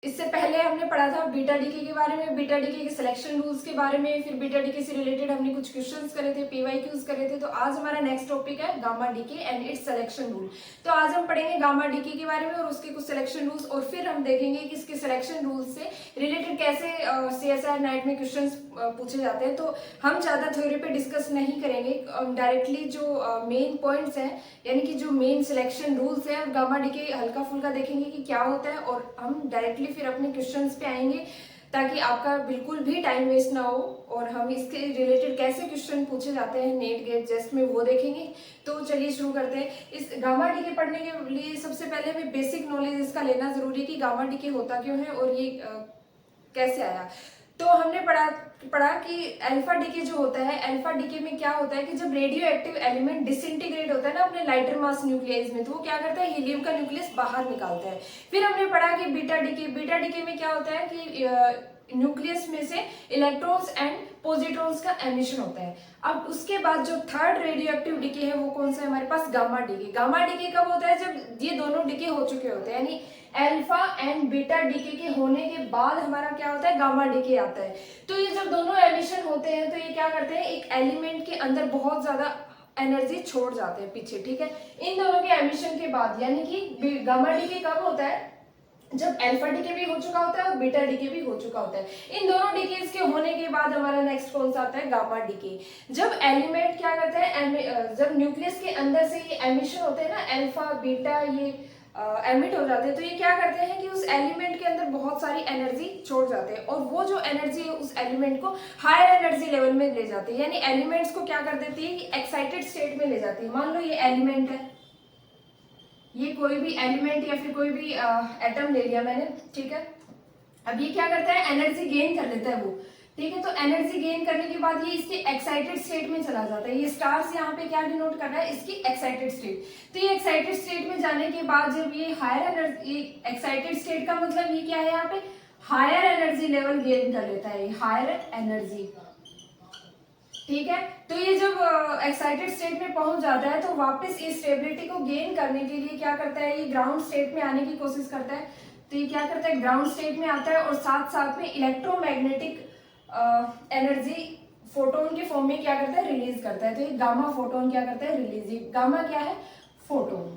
इससे पहले हमने पढ़ा था बीटा डीके के बारे में, बीटा डीके के सिलेक्शन रूल्स के बारे में, फिर बीटा डीके से रिलेटेड हमने कुछ क्वेश्चंस करे थे, पीवाईक्यूज करे थे। तो आज हमारा नेक्स्ट टॉपिक है gamma decay and it's selection rule. तो आज हम पढ़ेंगे गामा डीके के बारे में और उसके कुछ सिलेक्शन रूल्स, और फिर हम देखेंगे कि इसके सिलेक्शन रूल्स से रिलेटेड कैसे CSIR नेट में क्वेश्चन पूछे जाते हैं। तो हम ज्यादा थ्योरी पे डिस्कस नहीं करेंगे, डायरेक्टली जो मेन पॉइंट्स हैं यानी कि जो मेन सिलेक्शन रूल्स है गामा डीके हल्का फुल्का देखेंगे कि क्या होता है, और हम डायरेक्टली फिर अपने क्वेश्चंस पे आएंगे ताकि आपका बिल्कुल भी टाइम वेस्ट ना हो, और हम इसके रिलेटेड कैसे क्वेश्चन पूछे जाते हैं नेट गेट जेस्ट में वो देखेंगे। तो चलिए शुरू करते हैं। इस गामा डीके पढ़ने के लिए सबसे पहले हमें बेसिक नॉलेज इसका लेना जरूरी है कि गामा डीके होता क्यों है और ये कैसे आया। तो हमने पढ़ा कि अल्फा डीके जो होता है, अल्फा डीके में क्या होता है कि जब रेडियो एक्टिव एलिमेंट डिसइंटीग्रेट होता है ना अपने लाइटर मास न्यूक्लियस में, तो वो क्या करता है, हीलियम का न्यूक्लियस बाहर निकालता है। फिर हमने पढ़ा कि बीटा डीके में क्या होता है कि न्यूक्लियस में से इलेक्ट्रॉन्स एंड पॉजिट्रॉन्स का एमिशन होता है। अब उसके बाद जो थर्ड रेडियो एक्टिव डीके है वो कौन सा है हमारे पास, गामा डीके। गामा डीके कब होता है, जब ये दोनों डीके हो चुके होते हैं, यानी अल्फा एंड बीटा डीके के होने के बाद हमारा क्या होता है, गामा डीके आता है। तो ये जब दोनों एमिशन होते हैं तो ये क्या करते हैं, एक एलिमेंट के अंदर बहुत ज्यादा एनर्जी छोड़ जाते हैं पीछे, ठीक है, इन दोनों के एमिशन के बाद। यानी कि गामा डीके कब होता है, जब अल्फा डीके भी हो चुका होता है और बीटा डीके भी हो चुका होता है। इन दोनों डीकेस के होने के बाद हमारा नेक्स्ट कौन सा आता है, गामा डीके। जब एलिमेंट क्या करता है, जब न्यूक्लियस के अंदर से ये एमिशन होते हैं ना, अल्फा बीटा ये एमिट हो जाते हैं, तो ये क्या करते हैं कि उस एलिमेंट के अंदर बहुत सारी एनर्जी छोड़ जाते हैं, और वो जो एनर्जी है उस एलिमेंट को हायर एनर्जी लेवल में ले जाती है, यानी एलिमेंट्स को क्या कर देती है कि एक्साइटेड स्टेट में ले जाती है। मान लो ये एलिमेंट है, ये कोई भी एलिमेंट या फिर कोई भी एटम ले लिया मैंने, ठीक है। अब ये क्या करता है, एनर्जी गेन कर लेता है वो, ठीक है। तो एनर्जी गेन करने के बाद ये इसके एक्साइटेड स्टेट में चला जाता है। ये स्टार्स यहाँ पे क्या डिनोट कर रहा है, इसकी एक्साइटेड स्टेट। तो ये एक्साइटेड स्टेट में जाने के बाद जब ये हायर एनर्जी, एक्साइटेड स्टेट का मतलब ये क्या है, यहाँ पे हायर एनर्जी लेवल गेन कर लेता है, हायर एनर्जी, ठीक है। तो ये जब एक्साइटेड स्टेट में पहुंच जाता है तो वापस इस स्टेबिलिटी को गेन करने के लिए क्या करता है, ये ग्राउंड स्टेट में आने की कोशिश करता है। तो ये क्या करता है, ग्राउंड स्टेट में आता है और साथ साथ में इलेक्ट्रोमैग्नेटिक एनर्जी फोटोन के फॉर्म में क्या करता है, रिलीज करता है। तो ये गामा फोटोन क्या करता है, रिलीज। गामा क्या है, फोटोन।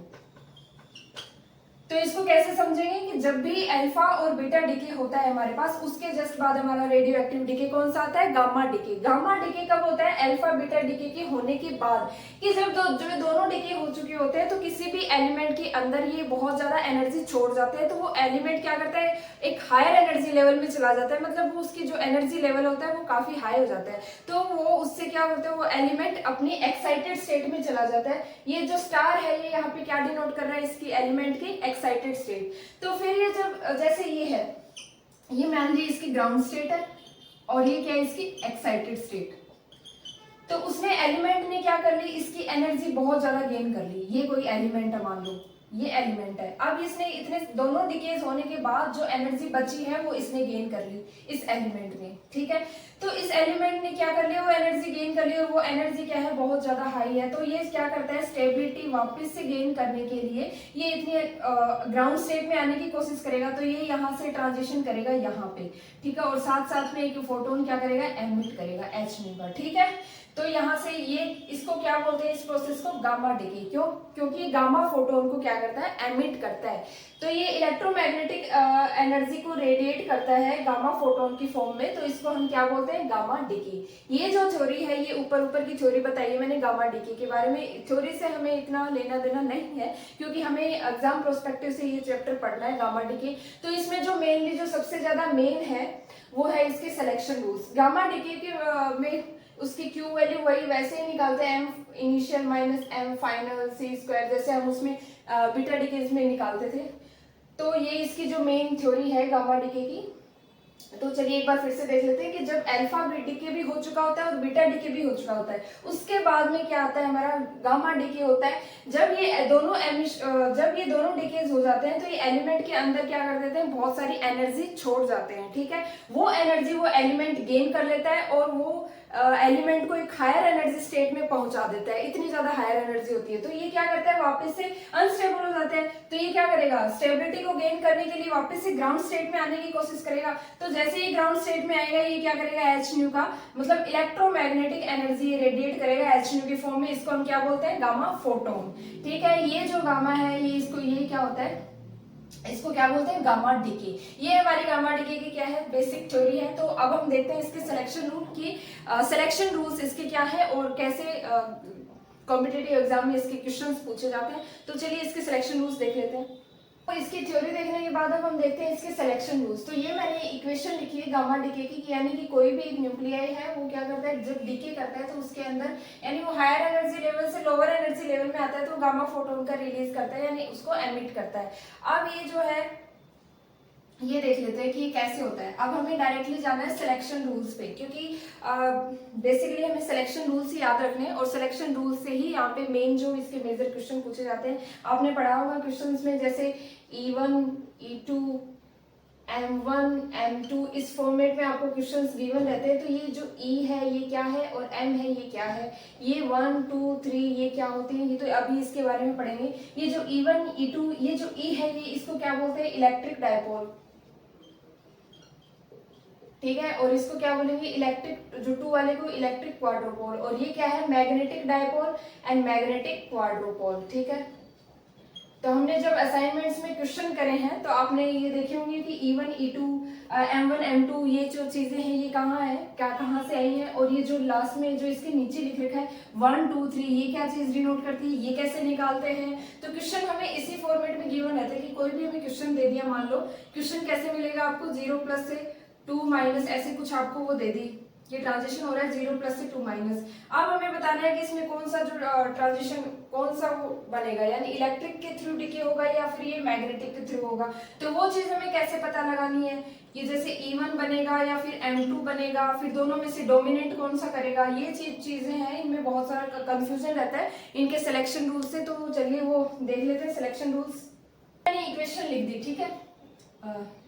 तो इसको कैसे समझेंगे कि जब भी अल्फा और बीटा डीके होता है हमारे पास, उसके जस्ट बाद हमारा रेडियो एक्टिव डीके कौन सा आता है, गामा डीके। गामा डीके कब होता है, अल्फा बीटा डीके के होने के बाद, कि जब दोनों डीके हो चुके होते हैं तो किसी भी एलिमेंट के अंदर ये बहुत ज्यादा एनर्जी छोड़ जाते हैं, तो वो एलिमेंट क्या करता है, एक हायर एनर्जी लेवल में चला जाता है, मतलब वो उसकी जो एनर्जी लेवल होता है वो काफी हाई हो जाता है। तो वो उससे क्या होता है, वो एलिमेंट अपनी एक्साइटेड स्टेट में चला जाता है। ये जो स्टार है ये यहाँ पे क्या डिनोट कर रहा है, इसकी एलिमेंट की एक्साइटेड स्टेट। तो फिर ये जब जैसे ये है, ये मान ली इसकी ग्राउंड स्टेट है और ये क्या है, इसकी एक्साइटेड स्टेट। तो उसने एलिमेंट ने क्या कर ली, इसकी एनर्जी बहुत ज्यादा गेन कर ली। ये कोई एलिमेंट है, मान लो ये एलिमेंट है। अब इसने इतने दोनों डिकेज होने के बाद जो एनर्जी बची है वो इसने गेन कर ली इस एलिमेंट ने, ठीक है। तो इस एलिमेंट ने क्या कर लिया, वो एनर्जी गेन कर ली, और वो एनर्जी क्या है, बहुत ज्यादा हाई है। तो ये क्या करता है, स्टेबिलिटी वापस से गेन करने के लिए ये इतनी ग्राउंड स्टेट में आने की कोशिश करेगा। तो ये यहाँ से ट्रांजिशन करेगा यहाँ पे, ठीक है, और साथ साथ में एक फोटोन क्या करेगा, एमिट करेगा H नंबर, ठीक है। तो यहाँ से ये इसको क्या बोलते हैं, इस प्रोसेस को गामा डीके। क्यों, क्योंकि गामा फोटोन को क्या करता है, एमिट करता है। तो ये इलेक्ट्रोमैग्नेटिक एनर्जी को रेडिएट करता है गामा फोटोन की फॉर्म में, तो इसको हम क्या बोलते हैं, गामा डीके। ये जो थ्योरी है, ये ऊपर की थ्योरी बताई है मैंने गामा डीके के बारे में। थ्योरी से हमें इतना लेना देना नहीं है, क्योंकि हमें एग्जाम प्रोस्पेक्टिव से ये चैप्टर पढ़ना है, गामा डीके। तो इसमें जो मेनली जो सबसे ज्यादा मेन है वो है इसके सिलेक्शन रूल्स। गामा डीके के में उसकी क्यू वैल्यू वही वैसे ही निकालते हैं, m initial minus m final c square, जैसे हम उसमें बीटा डीके में निकालते थे। तो ये इसकी जो मेन थ्योरी है गामा डीके की। तो चलिए एक बार फिर से देख लेते हैं कि जब अल्फा डीके भी हो चुका होता है और बीटा डीके भी हो चुका होता है, उसके बाद में क्या आता है हमारा गामा डीके होता है। जब ये दोनों डीकेज हो जाते हैं तो ये एलिमेंट के अंदर क्या कर देते हैं, बहुत सारी एनर्जी छोड़ जाते हैं, ठीक है। वो एनर्जी वो एलिमेंट गेन कर लेता है और वो एलिमेंट को एक हायर एनर्जी स्टेट में पहुंचा देता है, इतनी ज्यादा हायर एनर्जी होती है। तो ये क्या करता है, वापस से अनस्टेबल हो जाते हैं। तो ये क्या करेगा, स्टेबिलिटी को गेन करने के लिए वापस से ग्राउंड स्टेट में आने की कोशिश करेगा। तो जैसे ही ग्राउंड स्टेट में आएगा ये क्या करेगा, एच न्यू का मतलब इलेक्ट्रोमैग्नेटिक एनर्जी रेडिएट करेगा एच न्यू की फॉर्म में। इसको हम क्या बोलते हैं, गामा फोटोन, ठीक है। ये जो गामा है ये क्या होता है, इसको क्या बोलते हैं, गामा डीके। ये हमारी गामा डीके की क्या है, बेसिक थ्योरी है। तो अब हम देखते हैं इसके सिलेक्शन रूल की, सिलेक्शन रूल्स इसके क्या है और कैसे कॉम्पिटिटिव एग्जाम में इसके क्वेश्चंस पूछे जाते हैं। तो चलिए इसके सिलेक्शन रूल्स देख लेते हैं। तो इसकी थ्योरी देखने के बाद अब हम देखते हैं इसके सिलेक्शन रूल्स। तो ये मैंने इक्वेशन लिखी है गामा डीके की, यानी कि कोई भी एक न्यूक्लियाई है वो क्या करता है, जब डीके करता है तो उसके अंदर यानी वो हायर एनर्जी लेवल से लोअर एनर्जी लेवल में आता है तो गामा फोटोन का रिलीज करता है, यानी उसको एमिट करता है। अब ये जो है ये देख लेते हैं कि ये कैसे होता है। अब हमें डायरेक्टली जाना है सिलेक्शन रूल्स पे, क्योंकि बेसिकली हमें सिलेक्शन रूल्स ही याद रखने हैं और सिलेक्शन रूल्स से ही यहाँ पे मेन जो इसके मेजर क्वेश्चन पूछे जाते हैं। आपने पढ़ा होगा क्वेश्चंस में, जैसे E1 E2 M1 M2 इस फॉर्मेट में आपको क्वेश्चंस गिवन रहते हैं। तो ये जो E है ये क्या है और M है ये क्या है, ये 1 2 3 ये क्या होते हैं, ये तो अभी इसके बारे में पढ़ेंगे। ये जो E1 E2 ये जो E है ये इसको क्या बोलते हैं, इलेक्ट्रिक डायपोल, ठीक है। और इसको क्या बोलेंगे, इलेक्ट्रिक, जो 2 वाले को इलेक्ट्रिक क्वाड्रोपोल। और ये क्या है, magnetic dipole and magnetic quadrupole, ठीक है। तो हमने जब असाइनमेंट्स में क्वेश्चन करे हैं तो आपने ये देखे होंगे कि E1 E2 M1 M2 ये जो चीजें हैं ये कहाँ है, क्या कहाँ से आई हैं। और ये जो लास्ट में जो इसके नीचे लिख रखा है 1 2 3 ये क्या चीज डिनोट करती है, ये कैसे निकालते हैं। तो क्वेश्चन हमें इसी फॉर्मेट में गिवन रहता है कि कोई भी हमें क्वेश्चन दे दिया, मान लो क्वेश्चन कैसे मिलेगा आपको, 0 प्लस से 2 माइनस ऐसे कुछ आपको वो दे दी, ये ट्रांजिशन हो रहा है 0 प्लस से 2 माइनस। अब हमें बताना है कि इसमें कौन सा जो ट्रांजिशन कौन सा वो बनेगा, यानी इलेक्ट्रिक के थ्रू डीके होगा या फिर ये मैग्नेटिक के थ्रू होगा। तो वो चीज हमें कैसे पता लगानी है कि जैसे E1 बनेगा या फिर M2 बनेगा, फिर दोनों में से डोमिनेंट कौन सा करेगा, ये चीजें हैं, इनमें बहुत सारा कंफ्यूजन रहता है इनके सिलेक्शन रूल से। तो चलिए वो देख लेते हैं सिलेक्शन रूल्स। मैंने इक्वेशन लिख दी, ठीक है।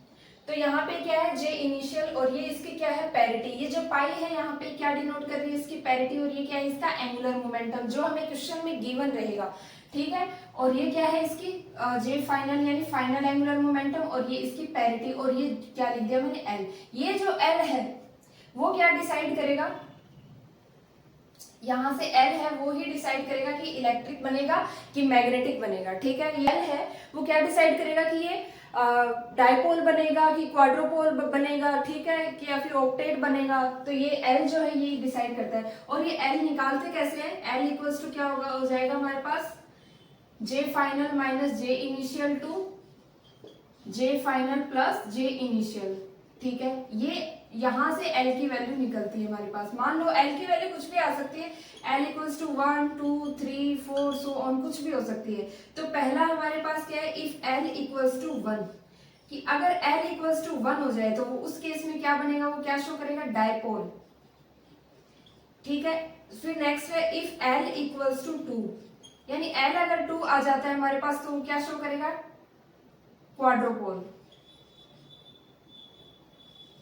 तो यहाँ पे क्या है, जे इनिशियल और ये इसकी क्या है, पैरिटी। ये जो पाई है यहाँ पे क्या डिनोट कर रही है, इसकी पैरिटी। और ये क्या है, इसका एंगुलर मोमेंटम जो हमें क्वेश्चन में गिवन रहेगा, ठीक है। और ये क्या है, इसकी जे फाइनल यानी फाइनल एंगुलर मोमेंटम। और ये इसकी पैरिटी। और ये क्या लिख दिया मैंने, एल। ये जो एल है वो क्या डिसाइड करेगा, यहाँ से एल है वो ही डिसाइड करेगा कि इलेक्ट्रिक बनेगा कि मैग्नेटिक बनेगा, ठीक है। ये एल है वो क्या डिसाइड करेगा कि ये डाइपोल बनेगा कि क्वाड्रोपोल बनेगा, ठीक है, कि या फिर ऑक्टेट बनेगा। तो ये एल जो है ये डिसाइड करता है। और ये एल निकालते कैसे हैं, एल इक्वल्स टू क्या होगा, हो जाएगा हमारे पास J final minus J initial to J final plus J initial, ठीक है। ये यहां से एल की वैल्यू निकलती है हमारे पास। मान लो एल की वैल्यू कुछ भी आ सकती है, L equals to 1 2 3 4 so on, कुछ भी हो सकती है। तो पहला हमारे पास क्या है, इफ एल इक्वल्स टू 1, कि अगर एल इक्वल्स टू 1 हो जाए तो वो उस केस में क्या बनेगा, वो क्या शो करेगा, डायपोल, ठीक है। फिर नेक्स्ट है इफ एल इक्वल्स टू 2, यानी एल अगर 2 आ जाता है हमारे पास तो वो क्या शो करेगा, क्वाड्रोपोल,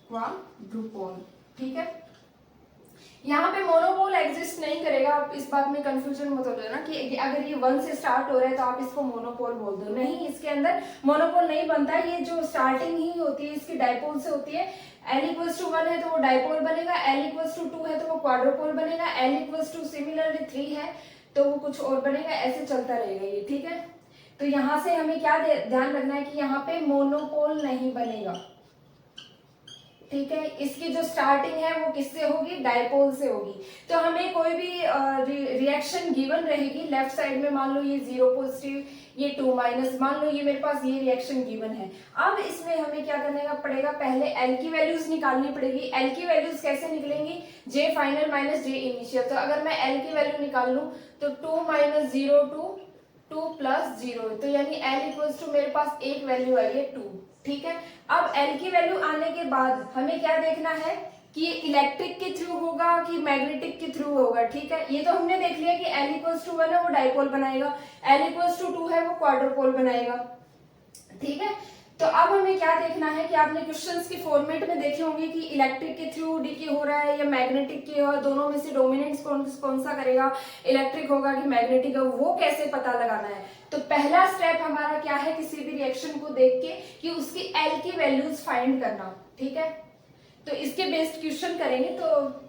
क्वाड्रुपोल, ठीक है। यहाँ पे मोनोपोल एग्जिस्ट नहीं करेगा, आप इस बात में कंफ्यूजन मत हो जाना कि अगर ये 1 से स्टार्ट हो रहा है तो आप इसको मोनोपोल बोल दो, नहीं, इसके अंदर मोनोपोल नहीं बनता। ये जो स्टार्टिंग ही होती है इसकी डायपोल से होती है। एल इक्वल्स टू 1 है तो वो डायपोल बनेगा, एल इक्वल्स टू 2 है तो वो क्वाड्रोपोल बनेगा, एल इक्वल्स टू सिमिलरली 3 है तो वो कुछ और बनेगा, ऐसे चलता रहेगा ये, ठीक है। तो यहाँ से हमें क्या ध्यान रखना है कि यहाँ पे मोनोपोल नहीं बनेगा, ठीक है। इसकी जो स्टार्टिंग है वो किससे होगी, डायपोल से होगी। तो हमें कोई भी रिएक्शन गिवन रहेगी लेफ्ट साइड में, मान लो ये 0 पॉजिटिव ये 2 माइनस, मान लो ये मेरे पास ये रिएक्शन गिवन है। अब इसमें हमें क्या करने का पड़ेगा, पहले एल की वैल्यूज निकालनी पड़ेगी। एल की वैल्यूज कैसे निकलेंगी, जे फाइनल माइनस जे इनिशियल। तो अगर मैं एल की वैल्यू निकाल लूं तो 2 माइनस 0 2 2 प्लस 0, तो यानी एल इक्वल्स टू मेरे पास एक वैल्यू आई है 2, ठीक है। अब एल की वैल्यू आने के बाद हमें क्या देखना है कि इलेक्ट्रिक के थ्रू होगा कि मैग्नेटिक के थ्रू होगा। ठीक है, ये तो हमने देख लिया कि L इक्वल्स टू 1 है वो डाइपोल बनाएगा, L इक्वल्स टू 2 है वो क्वाड्रोपोल बनाएगा। ठीक है, तो अब हमें क्या देखना है कि आपने क्वेश्चंस के फॉर्मेट में देखे होंगे कि इलेक्ट्रिक के थ्रू डीके हो रहा है या मैग्नेटिक के, और दोनों में से डोमिनेंट कौन सा करेगा, इलेक्ट्रिक होगा कि मैग्नेटिक होगा, वो कैसे पता लगाना है। तो पहला स्टेप हमारा क्या है, किसी भी रिएक्शन को देख के कि उसकी एल की वैल्यूज फाइंड करना। ठीक है, तो इसके बेस्ड क्वेश्चन करेंगे, तो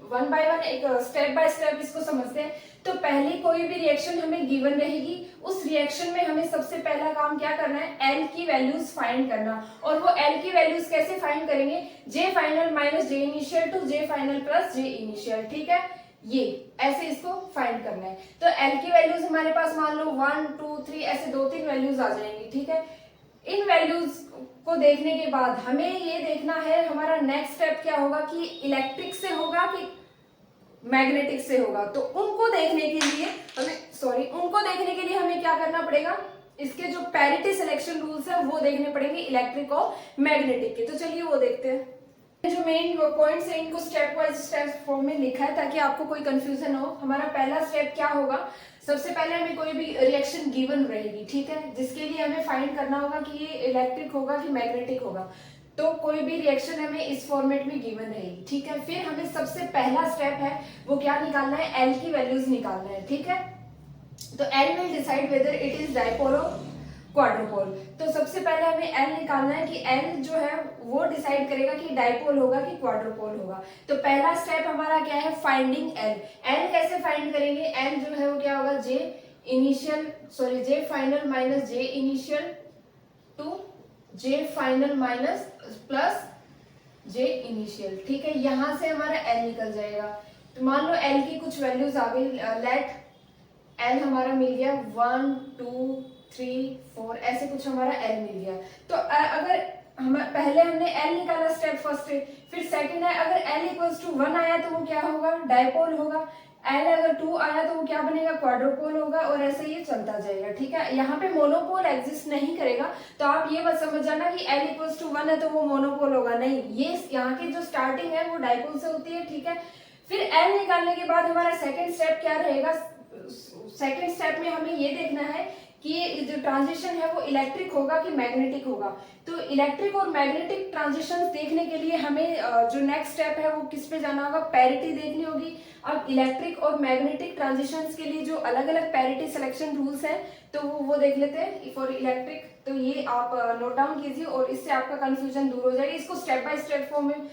वन बाय वन एक स्टेप बाय स्टेप इसको समझते हैं। तो पहले कोई भी रिएक्शन हमें गिवन रहेगी, उस रिएक्शन में हमें सबसे पहला काम क्या करना है, एल की वैल्यूज फाइंड करना। और वो एल की वैल्यूज कैसे फाइंड करेंगे, J final minus J initial to J final plus J initial. ठीक है, ये ऐसे इसको फाइंड करना है। तो एल की वैल्यूज हमारे पास मान लो 1 2 3 ऐसे 2-3 वैल्यूज आ जाएंगी। ठीक है, इन वैल्यूज को देखने के बाद हमें ये देखना है हमारा नेक्स्ट स्टेप क्या होगा कि इलेक्ट्रिक से होगा कि मैग्नेटिक से होगा। तो उनको देखने के लिए हमें क्या करना पड़ेगा, इसके जो पैरिटी सिलेक्शन रूल्स है वो देखने पड़ेंगे इलेक्ट्रिक और मैग्नेटिक के। तो चलिए वो देखते हैं। जो मेन पॉइंट्स है इनको स्टेप वाइज स्टेप फॉर्म में लिखा है ताकि आपको कोई कंफ्यूजन ना हो। हमारा पहला स्टेप क्या होगा, सबसे पहले हमें कोई भी रिएक्शन गिवन रहेगी, ठीक है, जिसके लिए हमें फाइंड करना होगा कि ये इलेक्ट्रिक होगा कि मैग्नेटिक होगा। तो कोई भी रिएक्शन हमें इस फॉर्मेट में गिवन रहेगी। ठीक है, फिर हमें सबसे पहला स्टेप है वो क्या निकालना है, एल की वैल्यूज निकालना है। ठीक है, तो L will decide whether it is dipole और क्वाड्रोपोल। तो सबसे पहले हमें एल निकालना है कि एल जो है वो डिसाइड करेगा कि डाइपोल होगा कि क्वाड्रोपोल होगा। तो पहला स्टेप हमारा क्या है, फाइंडिंग एल। एल कैसे फाइंड करेंगे, एल जो है वो क्या होगा, J final minus J initial to J final minus plus J initial. ठीक है, यहां से हमारा एल निकल जाएगा। तो मान लो एल की कुछ वैल्यूज आ गई, लेट एल हमारा मिल गया 1 2 3 4 ऐसे कुछ हमारा एल मिल गया। तो अगर पहले हमने एल निकाला स्टेप फर्स्ट है, फिर सेकंड है, अगर एल इक्वल्स टू 1 आया तो वो क्या होगा, डाइपोल होगा। एल अगर 2 आया तो वो क्या बनेगा, क्वाड्रोपोल होगा, और ऐसे ये चलता जाएगा। ठीक है, यहाँ पे मोनोपोल एग्जिस्ट नहीं करेगा। तो आप ये बस समझ जाना कि एल इक्वल्स टू 1 है तो वो मोनोपोल होगा नहीं, ये यहाँ की जो स्टार्टिंग है वो डाइपोल से होती है। ठीक है, फिर एल निकालने के बाद हमारा सेकेंड स्टेप क्या रहेगा, सेकेंड स्टेप में हमें ये देखना है कि ये जो ट्रांजिशन है वो इलेक्ट्रिक होगा कि मैग्नेटिक होगा। तो इलेक्ट्रिक और मैग्नेटिक ट्रांजिशंस देखने के लिए हमें जो नेक्स्ट स्टेप है वो किस पे जाना होगा, पैरिटी देखनी होगी। अब इलेक्ट्रिक और मैग्नेटिक ट्रांजिशंस के लिए जो अलग अलग पैरिटी सिलेक्शन रूल्स हैं तो वो देख लेते हैं फॉर इलेक्ट्रिक। तो ये आप नोट डाउन कीजिए और इससे आपका कंफ्यूजन दूर हो जाएगा। इसको स्टेप बाय स्टेप फॉर्म में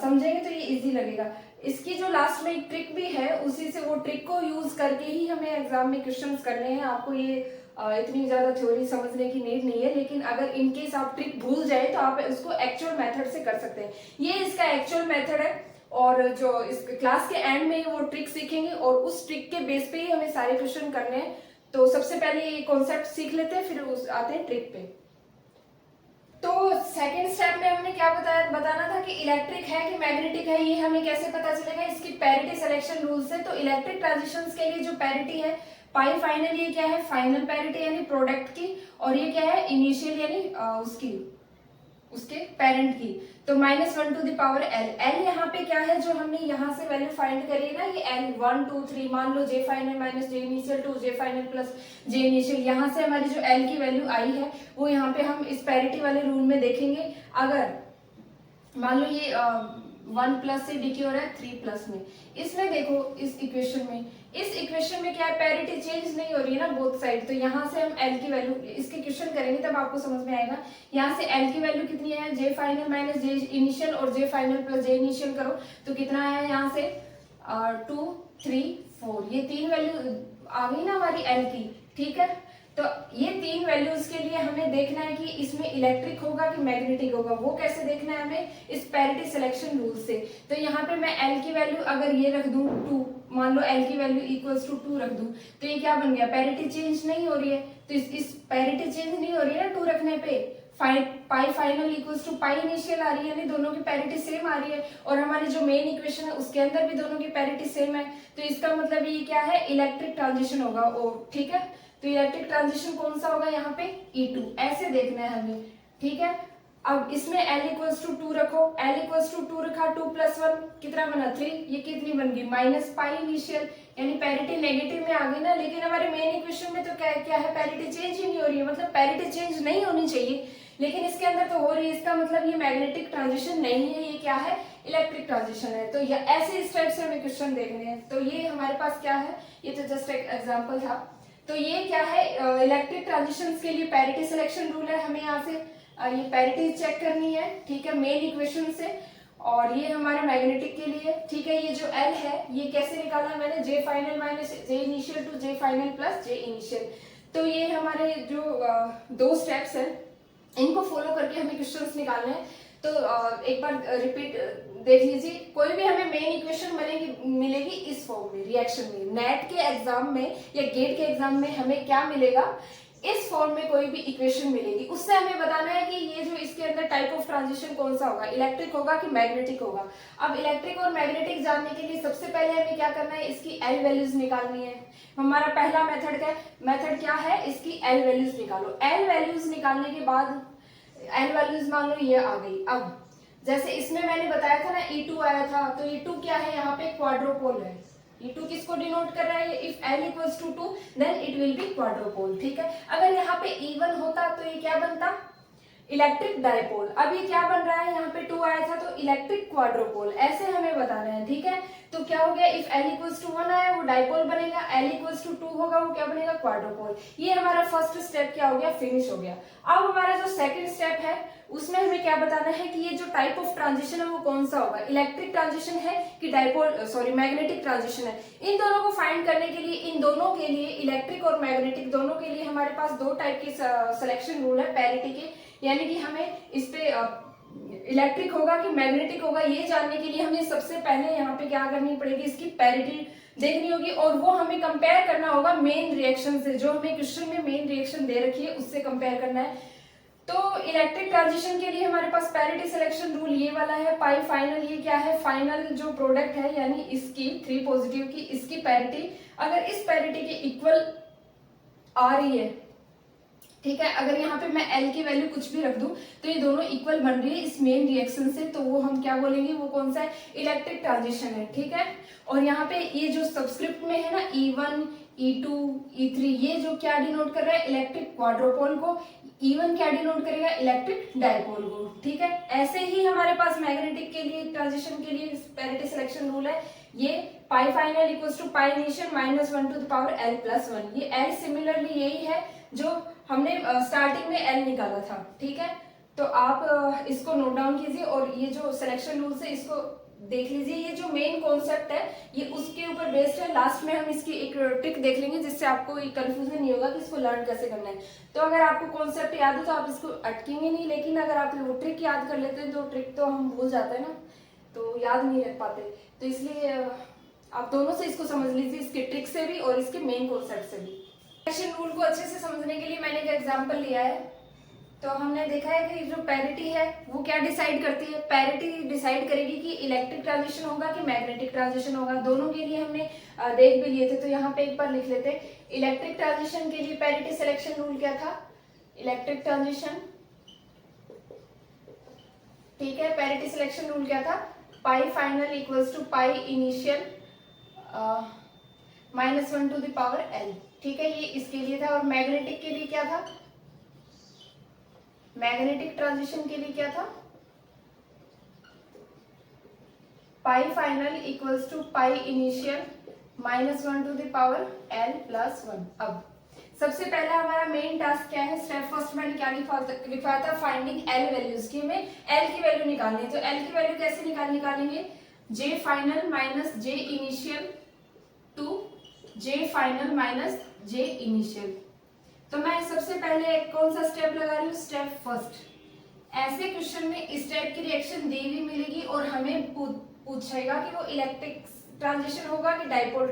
समझेंगे तो ये इजी लगेगा। इसकी जो लास्ट में एक ट्रिक भी है, उसी से वो ट्रिक को यूज करके ही हमें एग्जाम में क्वेश्चंस करने हैं। आपको ये इतनी ज्यादा थ्योरी समझने की नीड नहीं है, लेकिन अगर इनकेस आप ट्रिक भूल जाए तो आप उसको एक्चुअल मेथड से कर सकते हैं। ये इसका एक्चुअल मेथड है, और जो इस क्लास के एंड में वो ट्रिक सीखेंगे और उस ट्रिक के बेस पे ही हमें सारे क्वेश्चन करने हैं। तो सबसे पहले ये कॉन्सेप्ट सीख लेते हैं, फिर आते हैं ट्रिक पे। तो सेकेंड स्टेप में हमने क्या बताना था कि इलेक्ट्रिक है कि मैग्नेटिक है, ये हमें कैसे पता चलेगा, इसकी पैरिटी सिलेक्शन रूल से। तो इलेक्ट्रिक ट्रांजिशंस के लिए जो पैरिटी है पाई फाइनल, ये क्या है, फाइनल पैरिटी यानी प्रोडक्ट की, और ये क्या है, इनिशियल यानी उसके पेरेंट की। तो -1 to the power L. L यहाँ पे क्या है, जो हमने यहाँ से वैल्यू फाइंड करी है ना, ये एल 1 2 3, मान लो J final minus J initial to J final plus J initial, यहाँ से हमारी जो एल की वैल्यू आई है वो यहाँ पे हम इस पैरिटी वाले रूल में देखेंगे। अगर मान लो ये 1 प्लस से डिके हो रहा है 3 प्लस में, इसमें देखो इस इक्वेशन में क्या है, पैरिटी चेंज नहीं हो रही है ना बोथ साइड। तो यहाँ से हम एल की वैल्यू, इसके क्वेश्चन करेंगे तब आपको समझ में आएगा। यहाँ से एल की वैल्यू कितनी है, जे फाइनल माइनस जे इनिशियल और जे फाइनल प्लस जे इनिशियल करो तो कितना आया यहाँ से 2 3 4, ये 3 वैल्यू आ गई ना हमारी एल की। ठीक है, तो ये 3 वैल्यूज के लिए हमें देखना है कि इसमें इलेक्ट्रिक होगा कि मैग्नेटिक होगा। वो कैसे देखना है हमें, इस पैरिटी सिलेक्शन रूल से। तो यहाँ पे मैं एल की वैल्यू अगर ये रख दूं 2, मान लो एल की वैल्यू इक्वल्स टू 2 रख दूं, तो ये क्या बन गया, पैरिटी चेंज नहीं हो रही है। तो इस पैरिटी चेंज नहीं हो रही है ना 2 रखने पे, pi final equals to pi initial आ रही है, यानी दोनों की पैरिटी सेम आ रही है, और हमारी जो मेन इक्वेशन है उसके अंदर भी दोनों की पैरिटी सेम है। तो इसका मतलब ये क्या है, इलेक्ट्रिक ट्रांजिशन होगा। ठीक है, तो इलेक्ट्रिक ट्रांजिशन कौन सा होगा यहाँ पे, E2, ऐसे देखना है हमें। ठीक है, अब इसमें L इक्वल्स टू 2 रखो, L इक्वल्स टू 2 रखा, 2 + 1 कितना बना 3, ये कितनी बन गई -पाई इनिशियल, यानी पैरिटी नेगेटिव में आ गई ना। लेकिन हमारे मेन इक्वेशन में तो क्या है, पैरिटी चेंज ही नहीं हो रही है, मतलब पैरिटी चेंज नहीं होनी चाहिए, लेकिन इसके अंदर तो हो रही है। इसका मतलब ये मैग्नेटिक ट्रांजिशन नहीं है, ये क्या है, इलेक्ट्रिक ट्रांजिशन है। तो ये ऐसे इस टाइप से हमें क्वेश्चन देखने हैं। तो ये हमारे पास क्या है, ये तो जस्ट एक एग्जांपल था। तो ये क्या है, इलेक्ट्रिक ट्रांजिशंस के लिए पैरिटी सिलेक्शन रूल है। हमें यहाँ से ये पैरिटी चेक करनी है, ठीक है, मेन इक्वेशन से। और ये हमारे मैग्नेटिक के लिए, ठीक है। ये जो L है ये कैसे निकाला है मैंने, J final minus J initial to J final plus J initial. तो ये हमारे जो 2 स्टेप्स हैं, इनको फॉलो करके हमें क्वेश्चंस निकालने हैं। तो एक बार रिपीट देख लीजिए, कोई भी हमें मेन इक्वेशन मिलेगी इस फॉर्म में, रिएक्शन में। नेट के एग्जाम में या गेट के एग्जाम में हमें क्या मिलेगा, इस फॉर्म में कोई भी इक्वेशन मिलेगी। उससे हमें बताना है कि ये जो इसके अंदर टाइप ऑफ ट्रांजिशन कौन सा होगा, इलेक्ट्रिक होगा कि मैग्नेटिक होगा। अब इलेक्ट्रिक और मैग्नेटिक जानने के लिए सबसे पहले हमें क्या करना है, इसकी L वैल्यूज निकालनी है। हमारा पहला मेथड क्या है, इसकी L वैल्यूज निकालो। L वैल्यूज निकालने के बाद L वैल्यूज मान लो ये आ गई। अब जैसे इसमें मैंने बताया था ना E2 आया था, तो E2 क्या है, यहाँ पे क्वाड्रोपोल है। E2 किसको डिनोट कर रहा है, if L equals to 2 then it will be quadrupole, ठीक है। अगर यहाँ पे E1 होता तो ये क्या बनता, इलेक्ट्रिक डायपोल। अब ये क्या बन रहा है, यहाँ पे 2 आया था तो इलेक्ट्रिक क्वाड्रोपोल, ऐसे हमें बताना है, ठीक है। तो क्या हो गया, इफ L इक्वल्स टू 1 आया वो डायपोल बनेगा, L इक्वल्स टू 2 होगा वो क्या बनेगा, क्वाड्रोपोल। ये हमारा फर्स्ट स्टेप क्या हो गया, फिनिश हो गया। अब हमारा जो सेकंड स्टेप है उसमें हमें क्या बताना है कि ये जो टाइप ऑफ ट्रांजिशन है वो कौन सा होगा, इलेक्ट्रिक ट्रांजिशन है कि मैग्नेटिक ट्रांजिशन है। इन दोनों को फाइंड करने के लिए, इन दोनों के लिए, इलेक्ट्रिक और मैग्नेटिक दोनों के लिए हमारे पास 2 टाइप के सिलेक्शन रूल है पैरिटी के, यानी कि हमें इस पे इलेक्ट्रिक होगा कि मैग्नेटिक होगा ये जानने के लिए हमें सबसे पहले यहाँ पे क्या करनी पड़ेगी, इसकी पैरिटी देखनी होगी। और वो हमें कंपेयर करना होगा मेन रिएक्शन से, जो हमें क्वेश्चन में मेन रिएक्शन दे रखी है उससे कंपेयर करना है। तो इलेक्ट्रिक ट्रांजिशन के लिए हमारे पास पैरिटी सिलेक्शन रूल ये वाला है, पाई फाइनल। ये क्या है, फाइनल जो प्रोडक्ट है, यानी इसकी 3 पॉजिटिव की इसकी पैरिटी अगर इस पैरिटी के इक्वल आ रही है, ठीक है। अगर यहाँ पे मैं L की वैल्यू कुछ भी रख दूं तो ये दोनों इक्वल बन रही है इस मेन रिएक्शन से, तो वो हम क्या बोलेंगे, वो कौन सा है, इलेक्ट्रिक ट्रांजिशन है, ठीक है। और यहाँ पे ये जो सबस्क्रिप्ट में है ना, E1 E2 E3, ये जो क्या डिनोट कर रहा है, इलेक्ट्रिक क्वाड्रोपोल को। E1 क्या डिनोट करेगा, इलेक्ट्रिक डायपोल को, ठीक है। ऐसे ही हमारे पास मैग्नेटिक के लिए ट्रांजिशन के लिए पैरिटी सिलेक्शन रूल है, ये pi final equals to pi initial -1 to the power L + 1। ये L सिमिलरली यही है जो हमने स्टार्टिंग में L निकाला था, ठीक है। तो आप इसको नोट डाउन कीजिए और ये जो सिलेक्शन रूल है इसको देख लीजिए। ये जो मेन कॉन्सेप्ट है ये उसके ऊपर बेस्ड है। लास्ट में हम इसकी एक ट्रिक देख लेंगे जिससे आपको कंफ्यूजन नहीं होगा कि इसको लर्न कैसे करना है। तो अगर आपको कॉन्सेप्ट याद हो तो आप इसको अटकेंगे नहीं, लेकिन अगर आप वो ट्रिक याद कर लेते हैं तो ट्रिक तो हम भूल जाते हैं ना, तो याद नहीं रख पाते। तो इसलिए आप दोनों से इसको समझ लीजिए, इसके ट्रिक से भी और इसके मेन कॉन्सेप्ट से भी। सिलेक्शन रूल को अच्छे से समझने के लिए मैंने एक एग्जांपल लिया है। तो हमने देखा है कि जो पैरिटी है वो क्या डिसाइड करती है, पैरिटी डिसाइड करेगी कि इलेक्ट्रिक ट्रांजिशन होगा कि मैग्नेटिक ट्रांजिशन होगा। दोनों के लिए हमने देख भी लिए थे, तो यहाँ पे एक बार लिख लेते हैं। इलेक्ट्रिक ट्रांजिशन के लिए पैरिटी सिलेक्शन रूल क्या था, इलेक्ट्रिक ट्रांजिशन, ठीक है। पैरिटी सिलेक्शन रूल क्या था, pi final equals to pi initial -1 to the power L, ठीक है। ये इसके लिए था। और मैग्नेटिक के लिए क्या था, मैग्नेटिक ट्रांजिशन के लिए क्या था, pi final equals to pi initial -1 to the power L + 1। अब सबसे पहला हमारा मेन टास्क क्या है, स्टेप फर्स्ट मैंने क्या लिखा था, फाइंडिंग L वैल्यूज की। हमें L की वैल्यू निकालनी है। तो L की वैल्यू कैसे निकालेंगे, J final minus J initial to J final minus J initial. तो मैं सबसे पहले कौन सा स्टेप लगा रही हूँ, स्टेप फर्स्ट। ऐसे क्वेश्चन में इस टाइप की रिएक्शन दी हुई मिलेगी और हमें पूछेगा कि वो इलेक्ट्रिक ट्रांजिशन होगा कि डायपोल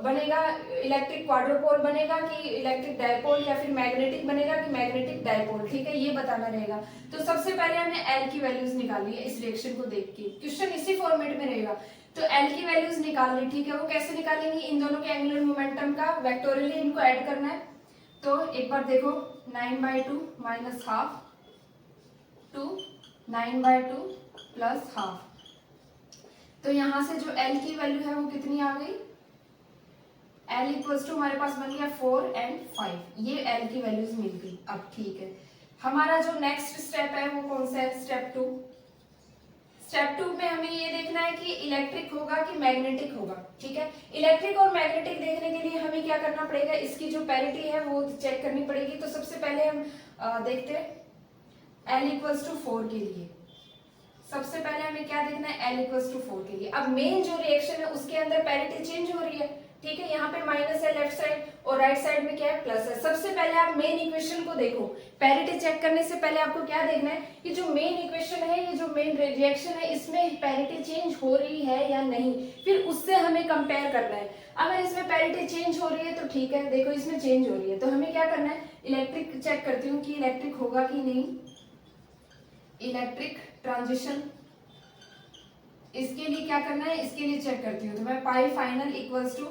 बनेगा, इलेक्ट्रिक क्वाड्रोपोल बनेगा कि इलेक्ट्रिक डायपोल, या फिर मैग्नेटिक बनेगा कि मैग्नेटिक डायपोल, ठीक है। ये बताना रहेगा। तो सबसे पहले हमने L की वैल्यूज निकाली है इस रिएक्शन को देख के, क्वेश्चन इसी फॉर्मेट में रहेगा। तो L की वैल्यूज निकाल ली, ठीक है। वो कैसे निकालेंगे, इन दोनों के एंगुलर मोमेंटम का वेक्टोरियली इनको ऐड करना है। तो एक बार देखो, 9/2 -½ टू 9/2 प्लस हाफ। तो यहाँ से जो L की वैल्यू है वो कितनी आ गई, L इक्वल्स टू हमारे पास बन गया 4 और 5, ये L की वैल्यूज मिल गई। अब ठीक है, हमारा जो नेक्स्ट स्टेप है वो कौन सा है, स्टेप 2। स्टेप 2 में हमें ये देखना है कि इलेक्ट्रिक होगा कि मैग्नेटिक होगा। ठीक है, इलेक्ट्रिक और मैग्नेटिक देखने के लिए हमें क्या करना पड़ेगा, इसकी जो पैरिटी है वो चेक करनी पड़ेगी। तो सबसे पहले हम देखते हैं L इक्वल्स टू 4 के लिए। सबसे पहले हमें क्या देखना है, L इक्वल्स टू 4 के लिए। अब मेन जो रिएक्शन है उसके अंदर पैरिटी चेंज हो रही है। ठीक है, यहाँ पे माइनस है लेफ्ट साइड और राइट साइड में क्या है, प्लस है। सबसे पहले आप मेन इक्वेशन को देखो। पैरिटी चेक करने से पहले आपको क्या देखना है, ये जो मेन इक्वेशन है, ये जो मेन रिएक्शन है, इसमें पैरिटी चेंज हो रही है या नहीं, फिर उससे हमें कंपेयर करना है। अगर इसमें पैरिटी चेंज हो रही है तो ठीक है, देखो इसमें चेंज हो रही है तो हमें क्या करना है, इलेक्ट्रिक चेक करती हूँ कि इलेक्ट्रिक होगा कि नहीं। इलेक्ट्रिक ट्रांजिशन, इसके लिए क्या करना है, इसके लिए चेक करती हूँ। तो मैं pi final equals to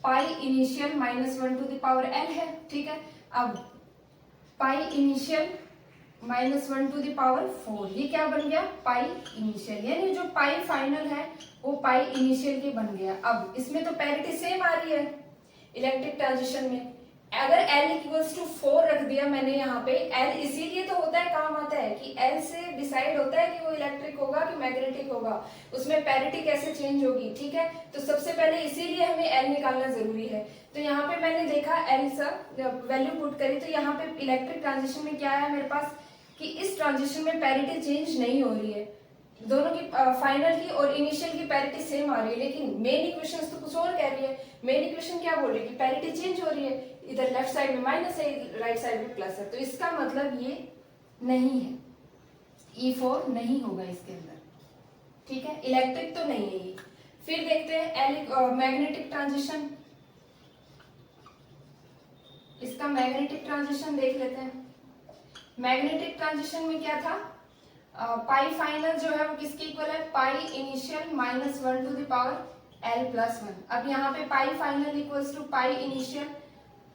pi initial -1 to the power L है। ठीक है, अब pi initial -1 to the power 4, ये क्या बन गया, पाई इनिशियल, यानी जो पाई फाइनल है वो पाई इनिशियल के बन गया। अब इसमें तो पैरिटी सेम आ रही है इलेक्ट्रिक ट्रांजिशन में। अगर L इक्वल्स टू 4 रख दिया मैंने यहाँ पे, L इसीलिए तो होता है, काम आता है कि L से डिसाइड होता है कि वो इलेक्ट्रिक होगा कि मैग्नेटिक होगा, उसमें पैरिटी कैसे चेंज होगी। ठीक है, तो सबसे पहले इसीलिए हमें L निकालना जरूरी है। तो यहाँ पे मैंने देखा L सा वैल्यू पुट करी, तो यहाँ पे इलेक्ट्रिक ट्रांजिशन में क्या है मेरे पास कि इस ट्रांजिशन में पैरिटी चेंज नहीं हो रही है, दोनों की फाइनल की और इनिशियल की पैरिटी सेम आ रही है। लेकिन मेन इक्वेशन तो कुछ और कह रही है। मेन इक्वेशन क्या बोल रही है कि पैरिटी चेंज हो रही है, इधर लेफ्ट साइड में माइनस है, राइट साइड में प्लस है। तो इसका मतलब ये नहीं है, E4 नहीं होगा इसके अंदर। ठीक है, इलेक्ट्रिक तो नहीं है ये। फिर देखते हैं मैग्नेटिक ट्रांजिशन, इसका मैग्नेटिक ट्रांजिशन देख लेते हैं। मैग्नेटिक ट्रांजिशन में क्या था, पाई फाइनल जो है वो किसके इक्वल है, pi initial -1 to the power L plus 1। अब यहाँ पे pi final equals to pi initial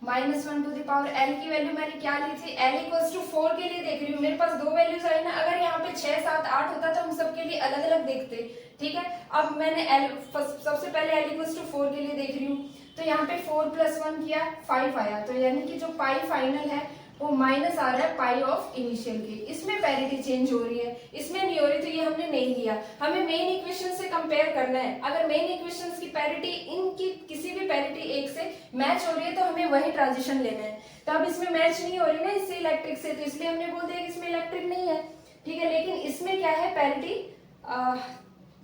-1 to the power L की वैल्यू मैंने क्या ली थी, L इक्वल्स टू 4 के लिए देख रही हूँ, मेरे पास दो वैल्यूज आई ना। अगर यहाँ पे 6, 7, 8 होता तो हम सबके लिए अलग अलग देखते। ठीक है, अब मैंने सबसे पहले L इक्वल्स टू 4 के लिए देख रही हूँ, तो यहाँ पे 4 + 1 किया 5 आया। तो यानी कि जो पाई फाइनल है वो माइनस आ रहा है पाई ऑफ इनिशियल के, इसमें पैरिटी चेंज हो रही है, इसमें नहीं हो रही, तो ये हमने नहीं लिया। हमें मेन इक्वेशन से कंपेयर करना है। अगर मेन इक्वेशंस की पैरिटी इनकी किसी भी पैरिटी एक से मैच हो रही है तो हमें वही ट्रांजिशन लेना है। तो अब इसमें मैच नहीं हो रही ना इससे इलेक्ट्रिक से, तो इसलिए हमने बोल दिया कि इसमें इलेक्ट्रिक नहीं है। ठीक है, लेकिन इसमें क्या है, पैरिटी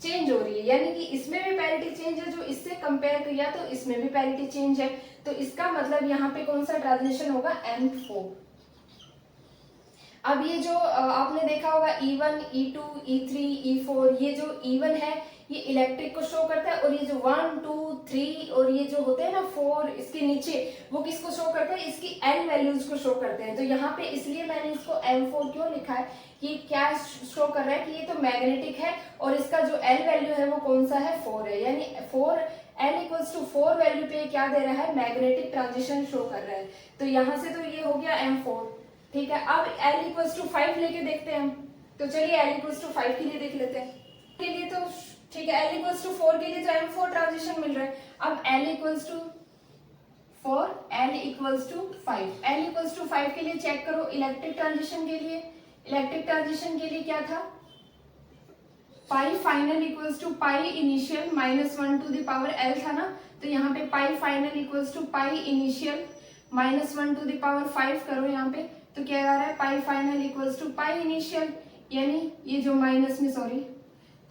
चेंज हो रही है, यानी कि इसमें भी पैरिटी चेंज है, जो इससे कंपेयर किया तो इसमें भी पैरिटी चेंज है। तो इसका मतलब यहाँ पे कौन सा ट्रांजिशन होगा, M4। अब ये जो आपने देखा होगा E1, E2, E3, E4, ये जो E1 है ये इलेक्ट्रिक को शो करता है, और ये जो 1, 2, 3 और ये जो होते हैं ना 4 इसके नीचे, वो किसको शो करते हैं, इसकी L वैल्यूज को शो करते हैं। तो यहाँ पे इसलिए मैंने इसको M4 क्यों लिखा है कि क्या शो कर रहा है कि ये तो मैग्नेटिक है और इसका जो L वैल्यू है वो कौन सा है, 4 है, यानी 4 L इक्वल्स टू 4 वैल्यू पे क्या दे रहा है, मैग्नेटिक ट्रांजिशन शो कर रहा है। तो यहाँ से तो ये हो गया M4। ठीक है, अब L इक्वल्स टू 5 लेके देखते हैं हम। तो चलिए L इक्वल्स टू 5 के लिए देख लेते हैं। के लिए तो ठीक है, L इक्वल्स टू 4 के लिए तो M4 ट्रांजिशन मिल रहा है। अब L equals to 4, L equals to 5, L equals to 5 के लिए चेक करो इलेक्ट्रिक ट्रांजिशन के लिए। इलेक्ट्रिक ट्रांजिशन के लिए क्या था, pi final equals to pi initial -1 to the power L था ना। तो यहाँ पे pi final equals to pi initial -1 to the power 5 करो यहाँ पे, तो क्या आ रहा है, pi final equals to pi initial, यानी ये जो माइनस में सॉरी,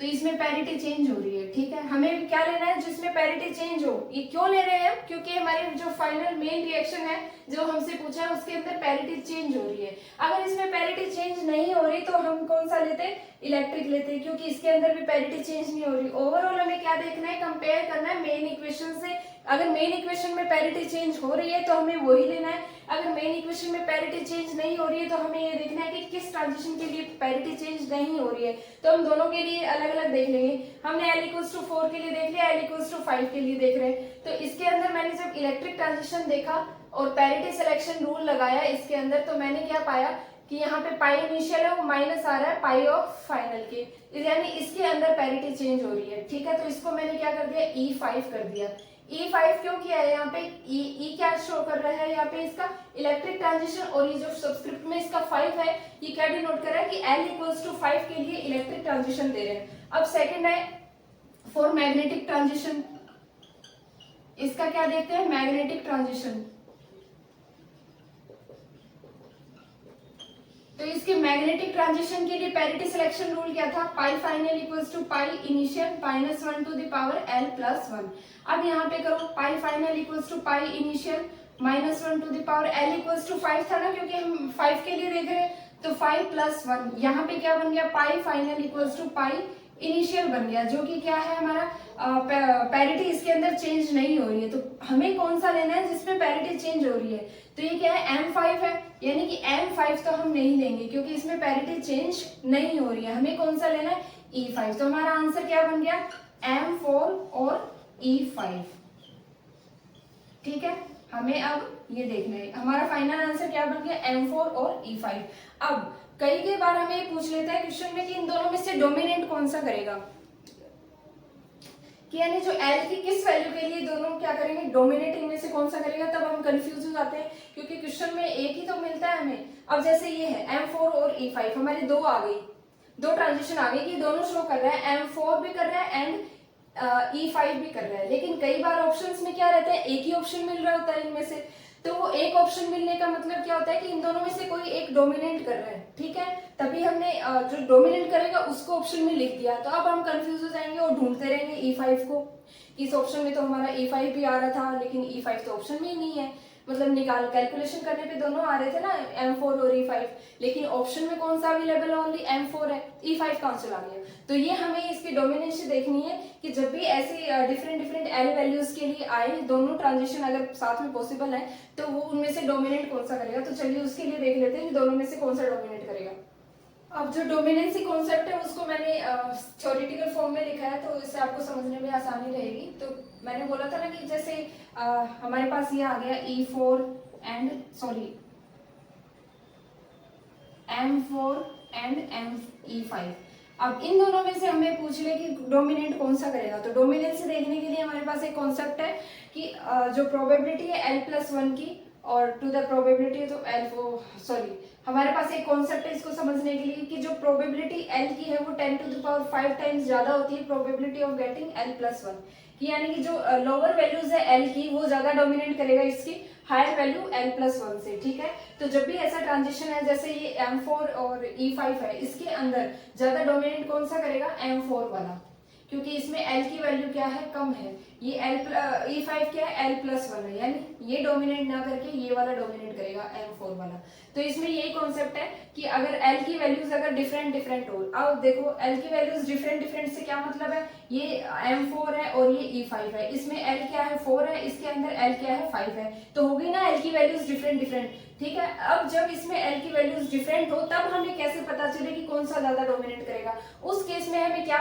तो इसमें पैरिटी चेंज हो रही है। ठीक है, हमें क्या लेना है जिसमें पैरिटी चेंज हो। ये क्यों ले रहे हैं, क्योंकि हमारी जो फाइनल मेन रिएक्शन है जो हमसे पूछा है उसके अंदर पैरिटी चेंज हो रही है। अगर इसमें पैरिटी चेंज नहीं हो रही तो हम कौन सा लेते, इलेक्ट्रिक लेते, क्योंकि इसके अंदर भी पैरिटी चेंज नहीं हो रही। ओवरऑल हमें क्या देखना है, कंपेयर करना है मेन इक्वेशन से। अगर मेन इक्वेशन में पैरिटी चेंज हो रही है तो हमें वही लेना है। अगर मेन इक्वेशन में पैरिटी चेंज नहीं हो रही है तो हमें ये देखना है कि किस ट्रांजिशन के लिए पैरिटी चेंज नहीं हो रही है। तो हम दोनों के लिए अलग अलग देख लेंगे। हमने L इक्वल्स टू 4 के लिए देख लिया, L इक्वल्स टू 5 के लिए देख रहे हैं। तो इसके अंदर मैंने जब इलेक्ट्रिक ट्रांजिशन देखा और पैरिटी सिलेक्शन रूल लगाया इसके अंदर, तो मैंने क्या पाया कि यहाँ पे पाई इनिशियल है वो माइनस आ रहा है पाई ऑफ फाइनल के, यानी इसके अंदर पैरिटी चेंज हो रही है। ठीक है, तो इसको मैंने क्या कर दिया, E5 कर दिया। E5 क्यों किया है, यहाँ पे E क्या शो कर रहा है, यहाँ पे इसका इलेक्ट्रिक ट्रांजिशन, और ये जो सब्सक्रिप्ट में इसका 5 है ये क्या डिनोट कर रहा है कि L इक्वल्स टू 5 के लिए इलेक्ट्रिक ट्रांजिशन दे रहे हैं। अब सेकंड है फॉर मैग्नेटिक ट्रांजिशन, इसका क्या देखते हैं, मैग्नेटिक ट्रांजिशन। तो इसके मैग्नेटिक ट्रांजिशन के लिए पैरिटी सिलेक्शन रूल क्या था, pi final equals to pi initial minus 1 to the power L plus 1। अब यहाँ पे करो pi final equals to pi initial minus 1 to the power L equals to 5 था ना, क्योंकि हम 5 के लिए देख रहे हैं, तो 5 प्लस 1 यहाँ पे क्या बन गया, pi final equals to pi initial बन गया, जो कि क्या है हमारा पैरिटी इसके अंदर चेंज नहीं हो रही है। तो हमें कौन सा लेना है जिसमें पैरिटी चेंज हो रही है, तो ये क्या है M5 है, यानी कि M5 तो हम नहीं लेंगे क्योंकि इसमें पैरिटी चेंज नहीं हो रही है। हमें कौन सा लेना है, E5। तो हमारा आंसर क्या बन गया, M4 और E5। ठीक है, हमें अब ये देखना है हमारा फाइनल आंसर क्या बन गया, M4 और E5। अब कई बार हमें ये पूछ लेता है क्वेश्चन में कि इन दोनों में से डोमिनेंट कौन सा करेगा, कि यानी जो L की किस वैल्यू के लिए दोनों क्या करेंगे, डोमिनेट इनमें से कौन सा करेगा, तब हम कंफ्यूज हो जाते हैं क्योंकि क्वेश्चन में एक ही तो मिलता है हमें। अब जैसे ये है M4 और E5, हमारी दो आ गई, दो ट्रांजिशन आ गई कि दोनों शो कर रहा है, M4 भी कर रहा है एंड E5 भी कर रहा है। लेकिन कई बार ऑप्शंस में क्या रहता है, एक ही ऑप्शन मिल रहा होता है इनमें से, तो वो एक ऑप्शन मिलने का मतलब क्या होता है कि इन दोनों में से कोई एक डोमिनेट कर रहा है। ठीक है, तभी हमने जो डोमिनेट करेगा उसको ऑप्शन में लिख दिया। तो अब हम कंफ्यूज हो जाएंगे और ढूंढते रहेंगे E5 को, इस ऑप्शन में तो हमारा E5 भी आ रहा था लेकिन E5 तो ऑप्शन में ही नहीं है, मतलब निकाल कैलकुलेशन करने पे दोनों आ रहे थे ना, M4 और E5, लेकिन ऑप्शन में कौन सा अवेलेबल है, ओनली M4 है, E5 कहाँ चला गया। तो ये हमें इसकी डोमिनेंस देखनी है कि जब भी ऐसे डिफरेंट डिफरेंट L वैल्यूज के लिए आए, दोनों ट्रांजिशन अगर साथ में पॉसिबल है तो वो उनमें से डोमिनेट कौन सा करेगा। तो चलिए उसके लिए देख लेते हैं कि दोनों में से कौन सा डोमिनेट करेगा। अब जो डोमिनेंसी कॉन्सेप्ट है उसको मैंने थ्योरेटिकल फॉर्म में लिखा है, तो इससे आपको समझने में आसानी रहेगी। तो मैंने बोला था ना कि जैसे हमारे पास ये आ गया E4 and M4 and E5। अब इन दोनों में से हमें पूछ ले कि डोमिनेंट कौन सा करेगा। तो डोमिनेंसी देखने के लिए हमारे पास एक कॉन्सेप्ट है कि जो प्रोबेबिलिटी है L+1 की, और टू द प्रोबेबिलिटी तो हमारे पास एक कॉन्सेप्ट है इसको समझने के लिए कि जो प्रोबेबिलिटी L की है वो 10⁵ टाइम्स ज्यादा होती है प्रोबेबिलिटी ऑफ गेटिंग L+1 की, यानी कि जो लोअर वैल्यूज है L की वो ज्यादा डोमिनेट करेगा इसकी हायर वैल्यू L+1 से। ठीक है, तो जब भी ऐसा ट्रांजिशन है जैसे ये M4 और E5 है, इसके अंदर ज्यादा डोमिनेट कौन सा करेगा, M4 वाला, क्योंकि इसमें L की वैल्यू क्या है, कम है। ये E5 क्या है, L+1 है, यानी ये डोमिनेट ना करके ये वाला डोमिनेट करेगा, M4 वाला। तो इसमें यही कॉन्सेप्ट है कि अगर L की वैल्यूज अगर डिफरेंट हो, अब देखो L की वैल्यूज डिफरेंट से क्या मतलब है, ये M4 है और ये E5 है, इसमें L क्या है 4 है, इसके अंदर L क्या है 5 है, तो हो गई ना L की वैल्यूज डिफरेंट। ठीक है, अब जब इसमें L की वैल्यूज डिफरेंट हो तब हमें कैसे पता चले कि कौन सा ज्यादा डोमिनेट करेगा। उस केस में हमें क्या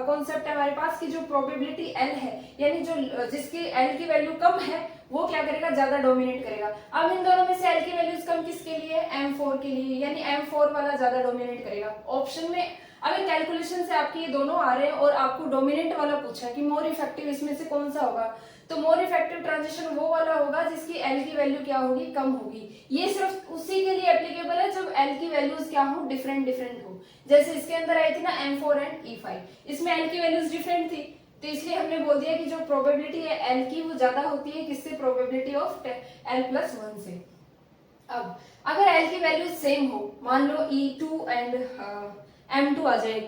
कॉन्सेप्ट है हमारे पास कि जो प्रोबेबिलिटी L है, यानी जो जिसकी L की वैल्यू कम है वो क्या करेगा, ज्यादा डोमिनेट करेगा। अब इन दोनों में से L की वैल्यूज कम किसके लिए, M4 के लिए, यानी M4 वाला ज्यादा डोमिनेट करेगा। ऑप्शन में अगर कैलकुलेशन से आपके ये दोनों आ रहे हैं और आपको डोमिनेंट वाला पूछा है कि मोर इफेक्टिव इसमें से कौन सा होगा, तो मोर इफेक्टिव ट्रांजिशन वो वाला होगा जिसकी L की वैल्यू क्या होगी, कम होगी। ये सिर्फ उसी के लिए एप्लीकेबल है जब L की वैल्यूज क्या हो, डिफरेंट हो। जैसे इसके अंदर आई थी ना M4 एंड E5, इसमें L की वैल्यूज डिफरेंट थी, तो इसलिए हमने बोल दिया कि जो प्रोबेबिलिटी है L की वो ज्यादा होती है किससे, प्रोबेबिलिटी ऑफ L+1 से। अब अगर L की वैल्यू सेम हो, मान लो E2 एंड M2 आ जाए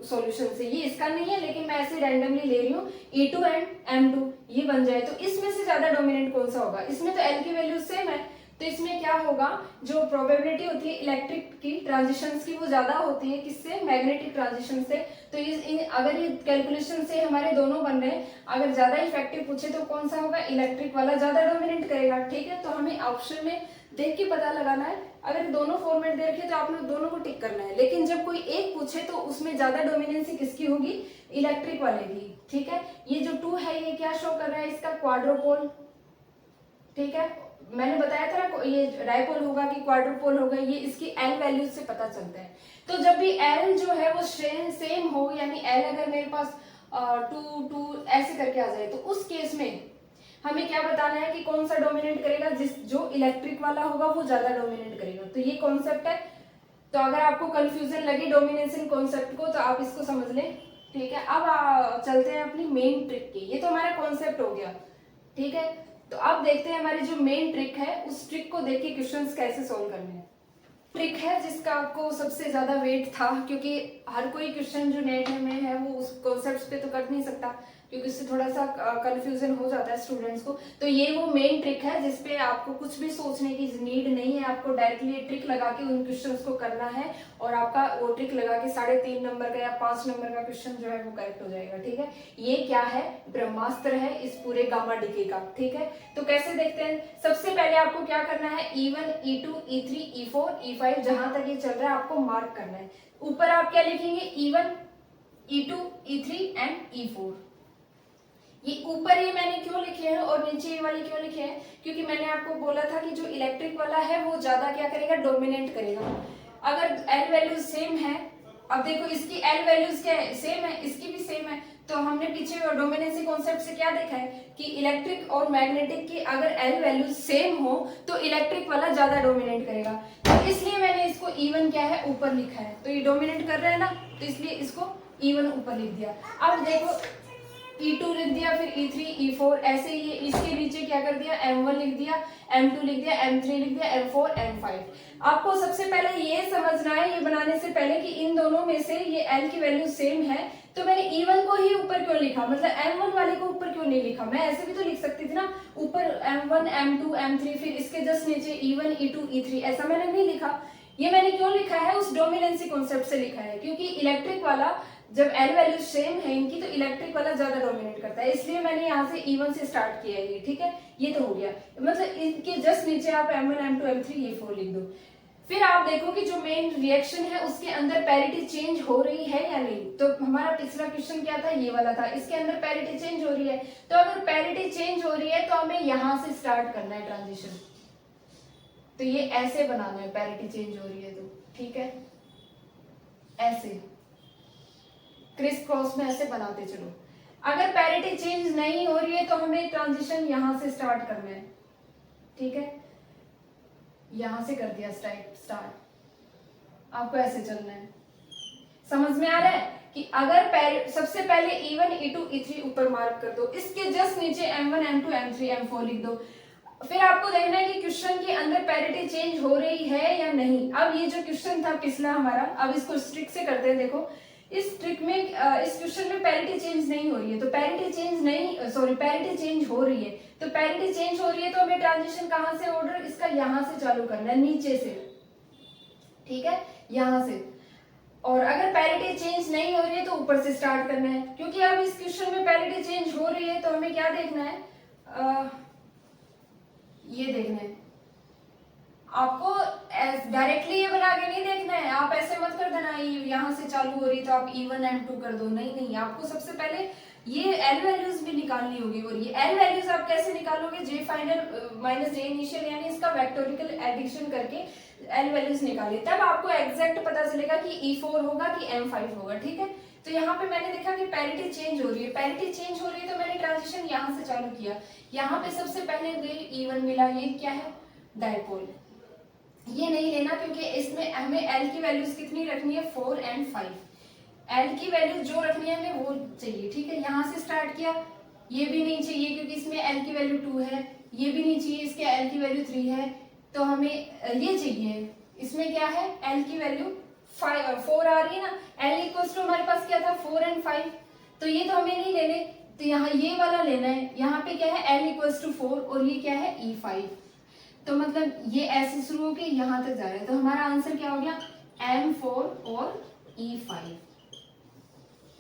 सॉल्यूशन से, ये इसका नहीं है लेकिन मैं ऐसे रैंडमली ले रही हूँ, E2 एंड M2 ये बन जाए, तो इसमें से ज्यादा डोमिनेंट कौन सा होगा, इसमें तो L की वैल्यू सेम है, तो इसमें क्या होगा, जो प्रोबेबिलिटी होती है इलेक्ट्रिक की ट्रांजिशंस की वो ज्यादा होती है किससे, मैग्नेटिक ट्रांजिशन से। तो अगर ये कैलकुलेशन से हमारे दोनों बन रहे हैं, अगर ज्यादा इफेक्टिव पूछे तो कौन सा होगा, इलेक्ट्रिक वाला ज्यादा डोमिनेट करेगा। ठीक है, तो हमें ऑप्शन में देख के पता लगाना है, अगर दोनों फॉर्मेट दे रखे तो आप लोग दोनों को टिक करना है, लेकिन जब कोई एक पूछे तो उसमें ज्यादा डोमिनेंसी किसकी होगी, इलेक्ट्रिक वाले की। ठीक है, ये जो 2 है ये क्या शो कर रहा है, इसका क्वाड्रोपोल। ठीक है, मैंने बताया था ना, ये डायपोल होगा कि क्वाड्रुपोल होगा, ये इसकी एल वैल्यूज से पता चलता है। तो जब भी एल जो है वो सेम हो, यानी एल अगर मेरे पास 2 ऐसे करके आ जाए, तो उस केस में हमें क्या बताना है कि कौन सा डोमिनेट करेगा, जो इलेक्ट्रिक वाला होगा वो ज्यादा डोमिनेट करेगा। तो ये कॉन्सेप्ट है। तो अगर आपको कंफ्यूजन लगे डोमिनेशन कॉन्सेप्ट को तो आप इसको समझ लें, ठीक है। अब चलते हैं अपनी मेन ट्रिक की। ये तो हमारा कॉन्सेप्ट हो गया, ठीक है। तो अब देखते हैं हमारी जो मेन ट्रिक है, उस ट्रिक को देख के क्वेश्चंस कैसे सोल्व करने हैं। ट्रिक है जिसका आपको सबसे ज्यादा वेट था, क्योंकि हर कोई क्वेश्चन जो नेट में है वो उस कॉन्सेप्ट पे तो कर नहीं सकता, क्योंकि इससे थोड़ा सा कंफ्यूजन हो जाता है स्टूडेंट्स को। तो ये वो मेन ट्रिक है जिसपे आपको कुछ भी सोचने की नीड नहीं है, आपको डायरेक्टली ट्रिक लगा के उन क्वेश्चंस को करना है, और आपका वो ट्रिक लगा के 3.5 नंबर का या 5 नंबर का क्वेश्चन जो है वो करेक्ट हो जाएगा, ठीक है। ये क्या है, ब्रह्मास्त्र है इस पूरे गामा डीके का, ठीक है। तो कैसे देखते हैं, सबसे पहले आपको क्या करना है, E1 E2 E3 E4 E5 जहां तक ये चल रहा है आपको मार्क करना है। ऊपर आप क्या लिखेंगे, E1 E2 E3 and E4। ये ऊपर ये मैंने क्यों लिखे हैं और नीचे ये वाले क्यों लिखे हैं, क्योंकि मैंने आपको बोला था कि जो इलेक्ट्रिक वाला है वो ज्यादा क्या करेगा, डोमिनेट करेगा। अगर एल वैल्यूज सेम है, अब देखो इसकी एल वैल्यूज क्या है, सेम है, इसकी भी सेम है, तो हमने पीछे डोमिनेंसी कॉन्सेप्ट से क्या देखा है कि इलेक्ट्रिक और मैग्नेटिक की अगर एल वैल्यूज सेम हो तो इलेक्ट्रिक वाला ज्यादा डोमिनेट करेगा। तो इसलिए मैंने इसको E1 क्या है, ऊपर लिखा है। तो ये डोमिनेट कर रहा है ना, तो इसलिए इसको E1 ऊपर लिख दिया। अब देखो E2 लिख दिया, फिर E3 E4, ऐसे ही इसके नीचे क्या कर दिया, M1 लिख दिया, M2 लिख दिया, M3 लिख दिया, M4 M5। आपको सबसे पहले ये समझना है, ये बनाने से पहले, कि इन दोनों में से ये L की वैल्यू सेम है, तो मैंने E1 को ही ऊपर क्यों लिखा, मतलब M1 वाले को ऊपर क्यों नहीं लिखा। मैं ऐसे भी तो लिख सकती थी ना, ऊपर M1 M2 M3, फिर इसके जस्ट नीचे E1 E2 E3, ऐसा मैंने नहीं लिखा। ये मैंने क्यों लिखा है, उस डोमिनेंसी कॉन्सेप्ट से लिखा है, क्योंकि इलेक्ट्रिक वाला जब एल वैल्यू सेम है इनकी, तो इलेक्ट्रिक वाला ज्यादा डोमिनेट करता है, इसलिए मैंने यहाँ से E1 से स्टार्ट किया है ये, ठीक है। ये तो हो गया, मतलब इनके जस्ट नीचे आप M1 M2 M3 E4 लिख दो। फिर आप देखो कि जो मेन रिएक्शन है उसके अंदर पैरिटी चेंज हो रही है या नहीं। तो हमारा पिछला क्वेश्चन क्या था, ये वाला था, इसके अंदर पैरिटी चेंज हो रही है। तो अगर पैरिटी चेंज हो रही है तो हमें यहाँ से स्टार्ट करना है ट्रांजिशन। तो ये ऐसे बनाना है, पैरिटी चेंज हो रही है तो, ठीक है, ऐसे क्रिस क्रॉस में ऐसे बनाते चलो। अगर पैरिटी चेंज नहीं हो रही है तो हमें ट्रांजिशन यहां से स्टार्ट करना है, ठीक है। यहां से कर दिया स्टार्ट, आपको ऐसे चलना है। समझ में आ रहा है कि अगर सबसे पहले E1 E2 E3 ऊपर मार्क कर दो, इसके जस्ट नीचे M1 M2 M3 M4 लिख दो। फिर आपको देखना है कि क्वेश्चन के अंदर पैरिटी चेंज हो रही है या नहीं। अब ये जो क्वेश्चन था पिछला हमारा, अब इसको स्ट्रिक से करते हैं। देखो इस ट्रिक में, इस क्वेश्चन में पैरिटी चेंज नहीं हो रही है, तो पैरिटी चेंज हो रही है, तो पैरिटी चेंज हो रही है तो हमें ट्रांजिशन कहां से, ऑर्डर इसका यहां से चालू करना है, नीचे से, ठीक है, यहां से। और अगर पैरिटी चेंज नहीं हो रही है तो ऊपर से स्टार्ट करना है, क्योंकि अब इस क्वेश्चन में पैरिटी चेंज हो रही है तो हमें क्या देखना है, ये देखना है। आपको डायरेक्टली ये बना के नहीं देखना है, आप ऐसे मत कर देना यहाँ से चालू हो रही तो आप E1 M2 कर दो, नहीं नहीं, आपको सबसे पहले ये एल वैल्यूज भी निकालनी होगी। और ये एल वैल्यूज आप कैसे निकालोगे, J final minus J initial, यानी इसका वेक्टोरिकल एडिशन करके एल वैल्यूज निकालिए, तब आपको एग्जैक्ट पता चलेगा कि E4 होगा कि M5 होगा, ठीक है। तो यहाँ पे मैंने देखा कि पैरिटी चेंज हो रही है, पैरिटी चेंज हो रही है तो मैंने ट्रांजिशन यहाँ से चालू किया। यहाँ पे सबसे पहले E1 मिला, ये क्या है, डायपोल। ये नहीं लेना क्योंकि इसमें हमें एल की वैल्यूज कितनी रखनी है, 4 और 5। एल की वैल्यू जो रखनी है हमें वो चाहिए, ठीक है। यहाँ से स्टार्ट किया, ये भी नहीं चाहिए क्योंकि इसमें एल की वैल्यू 2 है, ये भी नहीं चाहिए, इसके एल की वैल्यू 3 है, तो हमें ये चाहिए, इसमें क्या है, एल की वैल्यू 4 आ रही है ना। एल इक्वल टू हमारे पास क्या था, 4 और 5, तो ये तो हमें नहीं लेने, तो यहाँ ये वाला लेना है। यहाँ पे क्या है, एल इक्वल टू 4 और ये क्या है, E5, तो मतलब ये ऐसे शुरू होके यहाँ तक जा रहा है, तो हमारा आंसर क्या हो गया, M4 और E5।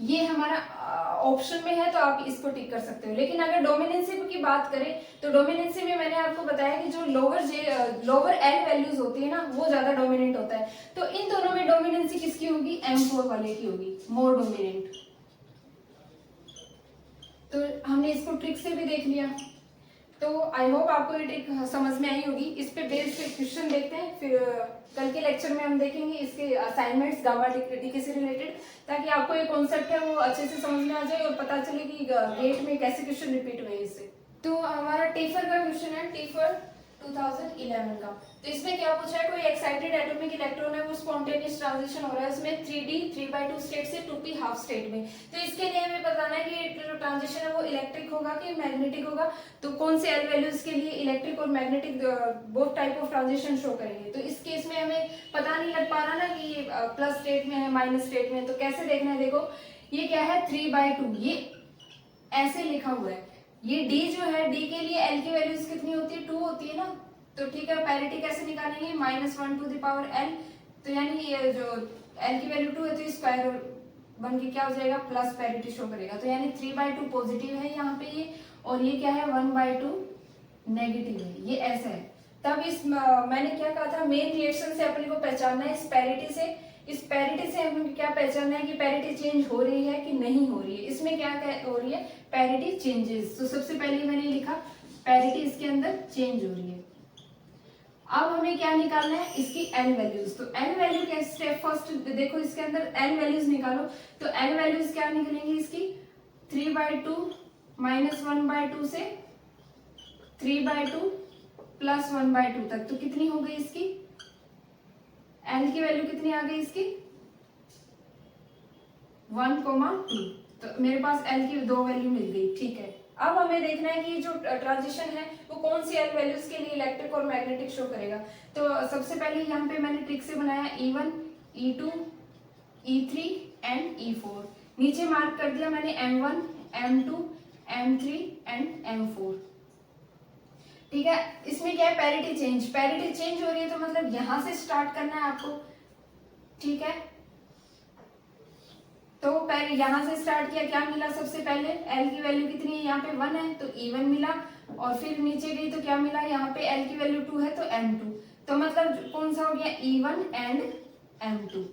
ये हमारा ऑप्शन में है तो आप इसको टिक कर सकते हो। लेकिन अगर डोमिनेंसी की बात करें तो डोमिनेंसी में मैंने आपको बताया कि जो लोअर एल वैल्यूज होती है ना वो ज्यादा डोमिनेंट होता है, तो इन दोनों में डोमिनेंसी किसकी होगी, M4 वाले की होगी, मोर डोमिनेंट। तो हमने इसको ट्रिक से भी देख लिया। तो आई होप आपको ये ट्रिक समझ में आई होगी। इस पे बेस्ड क्वेश्चन देखते हैं, फिर कल के लेक्चर में हम देखेंगे इसके असाइनमेंट्स गामा डीके से रिलेटेड, ताकि आपको ये कॉन्सेप्ट है वो अच्छे से समझ में आ जाए और पता चले कि गेट में कैसे क्वेश्चन रिपीट हुए इससे। तो हमारा टीफर का क्वेश्चन है, टीफर 2011 का। तो इसमें क्या पूछा है, कोई एक्साइटेड एटॉमिक इलेक्ट्रॉन है वो स्पॉन्टेनियस ट्रांजिशन हो रहा है उसमें 3d 3/2 स्टेट से 2p हाफ स्टेट में। तो इसके लिए हमें बताना है कि जो ट्रांजिशन है वो इलेक्ट्रिक होगा कि मैग्नेटिक होगा। तो कौन से एल वैल्यूज के लिए इलेक्ट्रिक और magnetic both type of transition show करेंगे। तो इस केस में हमें पता नहीं लग पा रहा ना कि ये प्लस स्टेट में है माइनस स्टेट में। तो कैसे देखना है, देखो ये क्या है 3/2, ये ऐसे लिखा हुआ है। ये d जो है, d के लिए l की वैल्यूज कितनी होती है, 2 होती है ना। तो ठीक है, पैरिटी कैसे निकालेंगे, -1 टू द पावर l। तो यानी ये जो l की वैल्यू 2 है तो स्क्वायर बन के क्या हो जाएगा, प्लस पैरिटी शो करेगा। तो यानी 3/2 पॉजिटिव है यहाँ पे ये, और ये क्या है 1/2 नेगेटिव है, ये ऐसा है। तब इस मैंने क्या कहा था, मेन रिएक्शन से अपने को पहचानना है इस पैरिटी से। इस पैरिटी से हमें क्या पहचानना है कि पैरिटी चेंज हो रही है कि नहीं हो रही है। इसमें क्या हो रही है, पैरिटी चेंजेस। तो सबसे पहले मैंने लिखा पैरिटी इसके अंदर चेंज हो रही है। अब हमें क्या निकालना है, इसकी n वैल्यूज। तो n वैल्यू के स्टेप फर्स्ट देखो, इसके अंदर n वैल्यूज निकालो। तो n वैल्यूज क्या निकलेंगी इसकी, 3/2 -1/2 से 3/2 प्लस 1/2 तक। तो कितनी हो गई इसकी, l की वैल्यू कितनी आ गई इसकी 1,2। तो मेरे पास l की 2 वैल्यू मिल गई, ठीक है। अब हमें देखना है कि जो ट्रांजिशन है वो कौन सी l वैल्यूज के लिए इलेक्ट्रिक और मैग्नेटिक शो करेगा। तो सबसे पहले यहाँ पे मैंने ट्रिक से बनाया E1 E2 E3 and E4। नीचे मार्क कर दिया मैंने M1 M2 M3 and M4। ठीक है, इसमें क्या है, पैरिटी चेंज। पैरिटी चेंज हो रही है तो मतलब यहां से स्टार्ट करना है आपको, ठीक है। तो पहले यहां से स्टार्ट किया, क्या मिला सबसे पहले, l की वैल्यू कितनी है यहाँ पे 1 है तो E1 मिला, और फिर नीचे गई तो क्या मिला, यहाँ पे l की वैल्यू 2 है तो M2। तो मतलब कौन सा हो गया, E1 एंड M2,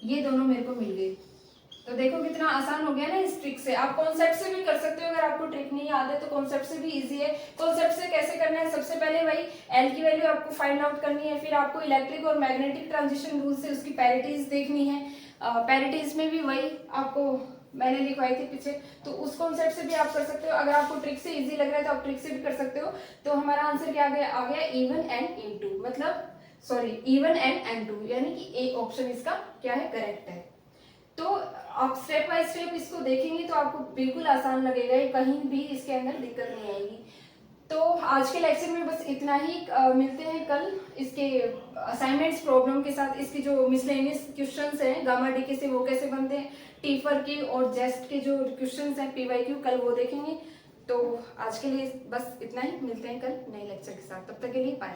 ये दोनों मेरे को मिल गए। तो देखो कितना आसान हो गया ना इस ट्रिक से। आप कॉन्सेप्ट से भी कर सकते हो, अगर आपको ट्रिक नहीं याद है तो कॉन्सेप्ट से भी इजी है। कॉन्सेप्ट से कैसे करना है, सबसे पहले वही एल की वैल्यू आपको फाइंड आउट करनी है, फिर आपको इलेक्ट्रिक और मैग्नेटिक ट्रांजिशन रूल से उसकी पैरिटीज देखनी है। पैरिटीज में भी वही आपको मैंने लिखवाई थी पीछे, तो उस कॉन्सेप्ट से भी आप कर सकते हो। अगर आपको ट्रिक से इजी लग रहा है तो आप ट्रिक से भी कर सकते हो। तो हमारा आंसर क्या आ गया E1 एंड E2, मतलब सॉरी E1 एंड M2, यानी कि ए ऑप्शन इसका क्या है, करेक्ट है। तो आप स्टेप बाय स्टेप इसको देखेंगे तो आपको बिल्कुल आसान लगेगा, कहीं भी इसके अंदर दिक्कत नहीं आएगी। तो आज के लेक्चर में बस इतना ही। मिलते हैं कल इसके असाइनमेंट्स प्रॉब्लम के साथ। इसके जो मिसलेनियस क्वेश्चंस हैं गामा डीके से वो कैसे बनते हैं, टीफर के और जेस्ट के जो क्वेश्चंस हैं पीवाईक्यू, कल वो देखेंगे। तो आज के लिए बस इतना ही, मिलते हैं कल नए लेक्चर के साथ, तब तक के लिए बाय।